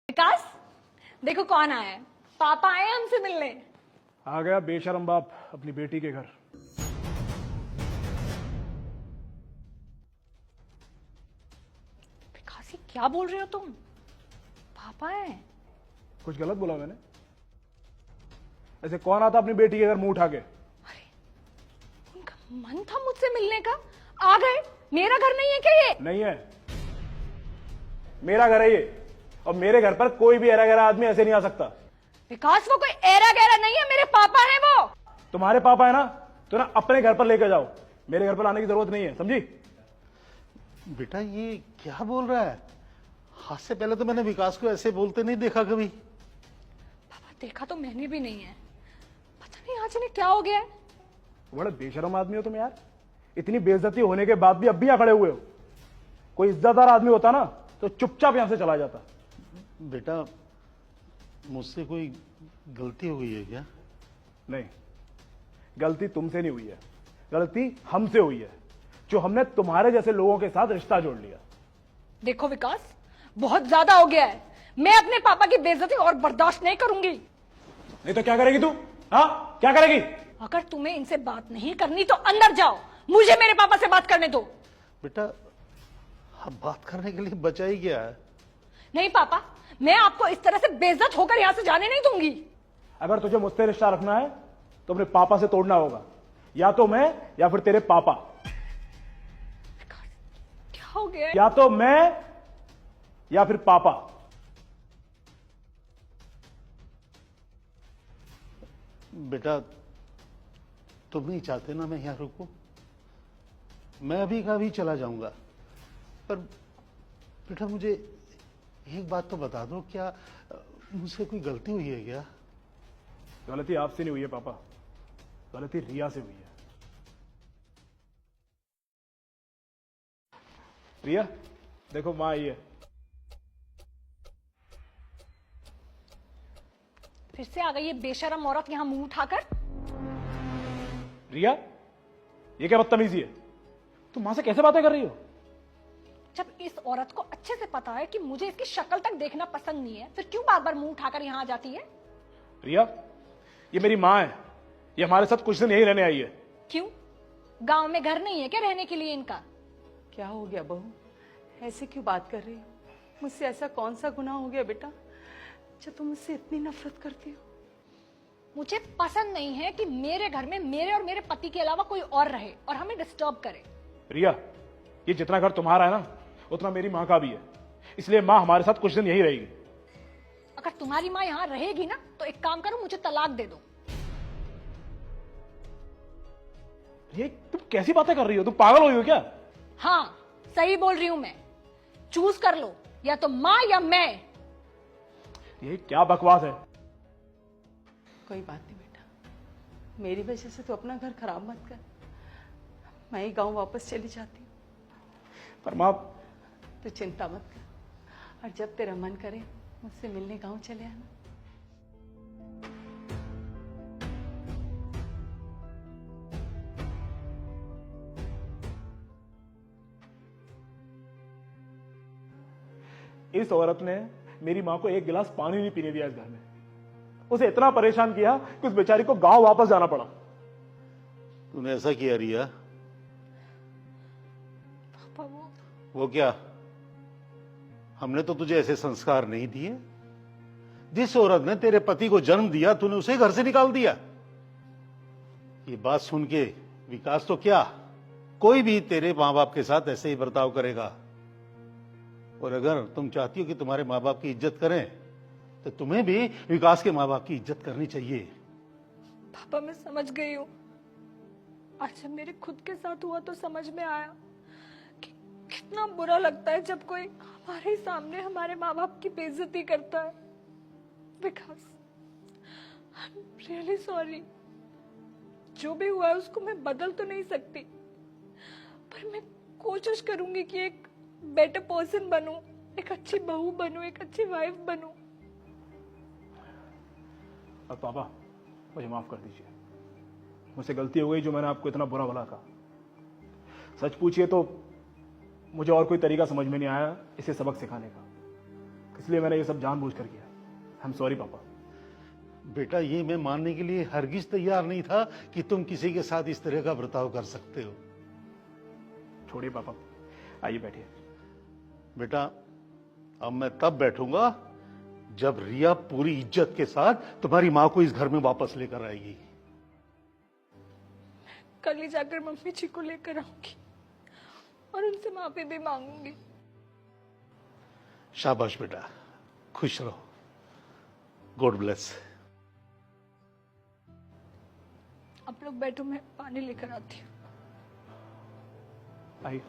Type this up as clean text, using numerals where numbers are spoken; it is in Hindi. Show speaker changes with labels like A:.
A: विकास, देखो कौन आया है। पापा आए हमसे मिलने।
B: आ गया बेशरम बाप अपनी बेटी के घर।
A: विकास, ये क्या बोल रहे हो तुम? पापा हैं?
B: कुछ गलत बोला मैंने? ऐसे कौन आता अपनी बेटी के घर मुंह उठा के?
A: अरे, उनका मन था मुझसे मिलने का, आ गए। मेरा घर नहीं है क्या ये?
B: नहीं है, मेरा घर है ये, और मेरे घर पर कोई भी ऐरा गैरा आदमी ऐसे नहीं आ सकता।
A: विकास, वो कोई ऐरा गैरा नहीं है, मेरे पापा हैं वो।
B: तुम्हारे पापा है ना, तो ना अपने घर पर लेकर जाओ, मेरे घर पर आने की जरूरत नहीं है, समझी?
C: बेटा ये क्या बोल रहा है? आज से पहले तो मैंने विकास को ऐसे बोलते नहीं देखा कभी।
A: पापा, देखा तो मैंने भी नहीं है, पता नहीं आज इन्हें क्या हो गया है।
B: बड़े बेशरम आदमी हो तुम यार, इतनी बेइज्जती होने के बाद भी अब भी यहाँ खड़े हुए हो। कोई इज्जतदार आदमी होता ना तो चुपचाप यहां से चला जाता।
C: बेटा मुझसे कोई गलती हो गई है क्या?
B: नहीं, गलती तुमसे नहीं हुई है, गलती हमसे हुई है, जो हमने तुम्हारे जैसे लोगों के साथ रिश्ता जोड़ लिया।
A: देखो विकास, बहुत ज्यादा हो गया है। मैं अपने पापा की बेइज्जती और बर्दाश्त नहीं करूंगी।
B: नहीं तो क्या करेगी तू? हाँ, क्या करेगी?
A: अगर तुम्हें इनसे बात नहीं करनी तो अंदर जाओ, मुझे मेरे पापा से बात करने दो।
C: बेटा अब बात करने के लिए बचा ही क्या है?
A: नहीं पापा, मैं आपको इस तरह से बेइज्जत होकर यहां से जाने नहीं दूंगी।
B: अगर तुझे मुझसे रिश्ता रखना है तो अपने पापा से तोड़ना होगा, या तो मैं या फिर तेरे पापा।
A: क्या हो गया है?
B: या तो मैं या फिर पापा।
C: बेटा तुम नहीं चाहते ना मैं यहां रुकूं? मैं अभी का अभी चला जाऊंगा, पर बेटा मुझे एक बात तो बता दो, क्या मुझसे कोई गलती हुई है क्या?
B: गलती आपसे नहीं हुई है पापा, गलती रिया से हुई है। रिया देखो, मां आई है।
A: फिर से आ गई ये बेशरम औरत यहां मुंह उठाकर।
B: रिया, ये क्या बदतमीजी है? तुम मां से कैसे बातें कर रही हो?
A: जब इस औरत को अच्छे से पता है कि मुझे इसकी शक्ल तक देखना पसंद नहीं है, फिर क्यों बार बार मुंह उठाकर यहां आ जाती है?
B: रिया, ये मेरी मां है, ये हमारे साथ कुछ दिन यहीं रहने आई है।
A: क्यों? गांव में घर नहीं है क्या रहने के लिए इनका?
D: क्या हो गया बहू, ऐसे क्यों बात कर रही हो? मुझसे ऐसा कौन सा गुनाह हो गया बेटा जो तुम मुझसे इतनी नफरत करती हो?
A: मुझे पसंद नहीं है कि मेरे घर में मेरे और मेरे पति के अलावा कोई और रहे और हमें डिस्टर्ब करे।
B: रिया, ये जितना घर तुम्हारा है ना, उतना मेरी मां का भी है, इसलिए मां हमारे साथ कुछ दिन यहीं रहेगी।
A: अगर तुम्हारी माँ यहाँ रहेगी ना तो एक काम करो, मुझे तलाक दे दो।
B: ये तुम कैसी बातें कर रही हो? तुम पागल हो गई हो क्या?
A: हाँ, सही बोल रही हूं मैं। चूज कर लो, या तो माँ या मैं।
B: ये क्या बकवास है?
D: कोई बात नहीं बेटा, मेरी वजह से तो अपना घर खराब मत कर। मैं ही गांव वापस चली जाती हूँ।
B: पर मां,
D: तो चिंता मत कर, और जब तेरा मन करे मुझसे मिलने गांव चले आना।
B: इस औरत ने मेरी मां को एक गिलास पानी नहीं पीने दिया इस घर में। उसे इतना परेशान किया कि उस बेचारी को गांव वापस जाना पड़ा।
C: तूने ऐसा किया रिया?
A: पापा
C: वो क्या, हमने तो तुझे ऐसे संस्कार नहीं दिए। जिस औरत ने तेरे पति को जन्म दिया तूने उसे घर से निकाल दिया। ये बात सुन के विकास तो क्या, कोई भी तेरे मां बाप के साथ ऐसे ही बर्ताव करेगा। और अगर तुम चाहती हो कि तुम्हारे मां बाप की इज्जत करें तो तुम्हें भी विकास के मां बाप की इज्जत करनी चाहिए।
A: पापा, मैं समझ गई हूँ। आज जब मेरे खुद के साथ हुआ तो समझ में आया कि कितना बुरा लगता है जब कोई हमारे ही सामने हमारे माँ बाप की बेइज्जती करता है। विकास, आई एम रियली सॉरी। जो भी हुआ है उसको मैं बदल तो नहीं सकती, पर मैं कोशिश करूंगी कि एक बेटर पर्सन बनूं, एक अच्छी बहू बनूं, एक अच्छी वाइफ बनूं।
B: और पापा, मुझे माफ कर दीजिए, मुझसे गलती हो गई जो मैंने आपको इतना बुरा भला कहा। सच पूछिए तो मुझे और कोई तरीका समझ में नहीं आया इसे सबक सिखाने का। इसलिए मैंने ये सब जानबूझकर किया। आई एम सॉरी पापा।
C: बेटा, ये मैं मानने के लिए हरगिज तैयार नहीं था कि तुम किसी के साथ इस तरह का बर्ताव कर सकते हो।
B: छोड़िए पापा, आइए बैठिए।
C: बेटा, अब मैं तब बैठूंगा जब रिया पूरी इज्जत के साथ तुम्हारी मां को इस घर में वापस लेकर आएगी।
A: कल ही जाकर मम्मी जी को लेकर आऊंगी और उनसे माफी भी मांगूंगी।
C: शाबाश बेटा, खुश रहो। God bless.
A: आप लोग बैठो, मैं पानी लेकर आती हूँ।
B: आइए।